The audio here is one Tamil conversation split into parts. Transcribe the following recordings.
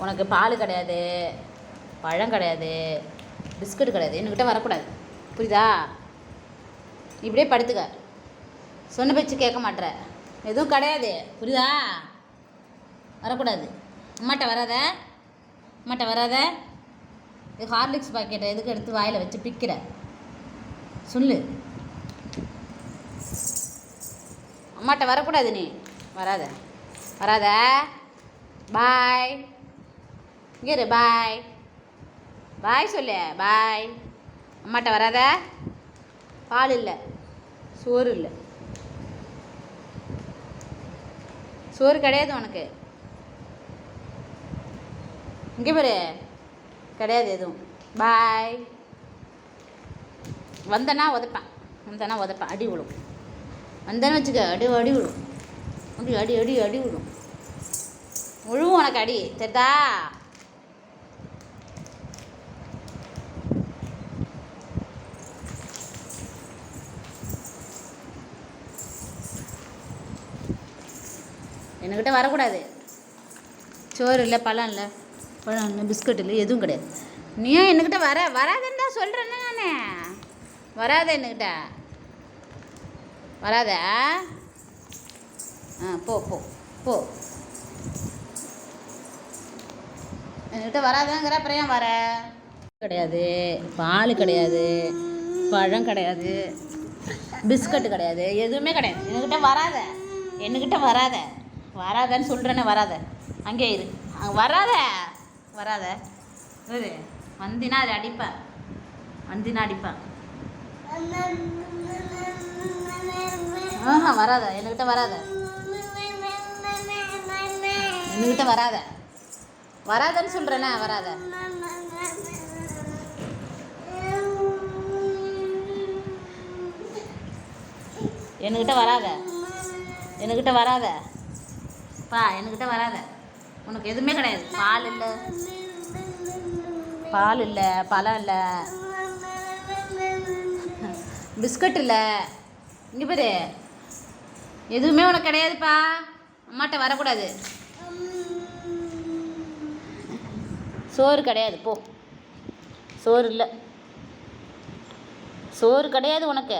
உனக்கு பால் கிடையாது, பழம் கிடையாது, பிஸ்கட் கிடையாது. என்கிட்ட வரக்கூடாது, புரியுதா? இப்படியே படுத்துக்க. சொன்ன பேச்சு கேட்க மாட்டேற. எதுவும் கிடையாது, புரியுதா? வரக்கூடாது. அம்மாட்ட வராத, அம்மாட்ட வராத. இது ஹார்லிக்ஸ் பாக்கெட்டை எதுக்கு எடுத்து வாயில் வச்சு பிக்கிற சொல்லு. அம்மாட்ட வரக்கூடாது, நீ வராத, வராத. பாய். இங்கே இரு, பாய். பாய் சொல்லு, பாய். அம்மாட்ட வராத. பால் இல்லை, சோறு இல்லை, சோறு கிடையாது உனக்கு. இங்கே பாரு, கிடையாது எதுவும். பாய். வந்தனா உதைப்பேன், வந்தனா உதைப்பேன், அடி விடும். வந்தேன்னு வச்சுக்க, அடி அடி விடும். அடி அடி அடி அடி விடும். முழுவும் உனக்கு அடி, தெரிதா? என்கிட்ட வரக்கூடாது. சோறு இல்லை, பழம் இல்லை, பழம் இல்லை, பிஸ்கட் இல்லை, எதுவும் கிடையாது. நீ ஏன் என்கிட்ட வராதுன்னு தான் சொல்கிறேன்னா நான். வராத என்கிட்ட, வராத. போ போ போ. என்கிட்ட வராதுங்கிற அப்புறம் ஏன் வர? கிடையாது, பால் கிடையாது, பழம் கிடையாது, பிஸ்கட்டு கிடையாது, எதுவுமே கிடையாது. என்கிட்ட வராத, என்கிட்ட வராத. வராதன்னு சொல்கிறேன்னே, வராத. அங்கே இரு, வராத, வராத. இது வந்தினா அது அடிப்பேன், வந்தினா அடிப்பேன். வராத, என்கிட்ட வராத, என்கிட்ட வராத. வராதன்னு சொல்கிறேண்ணே, வராத. என்கிட்ட வராத, என்கிட்ட வராத. பா, என்கிட்ட வராத. உனக்கு எதுவுமே கிடையாது. பால் இல்லை, பால் இல்லை, பழம் இல்லை, பிஸ்கட் இல்லை. இங்கே பாரு, எதுவுமே உனக்கு கிடையாதுப்பா. அம்மாட்ட வரக்கூடாது. சோறு கிடையாது, போ. சோறு இல்லை, சோறு கிடையாது உனக்கு.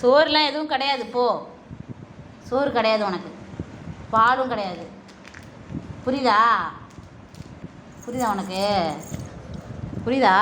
சோறுலாம் எதுவும் கிடையாது, போ. சோறு கிடையாது உனக்கு, பாலும் கிடையாது. புரியுதா? புரியுதா உனக்கு? புரியுதா?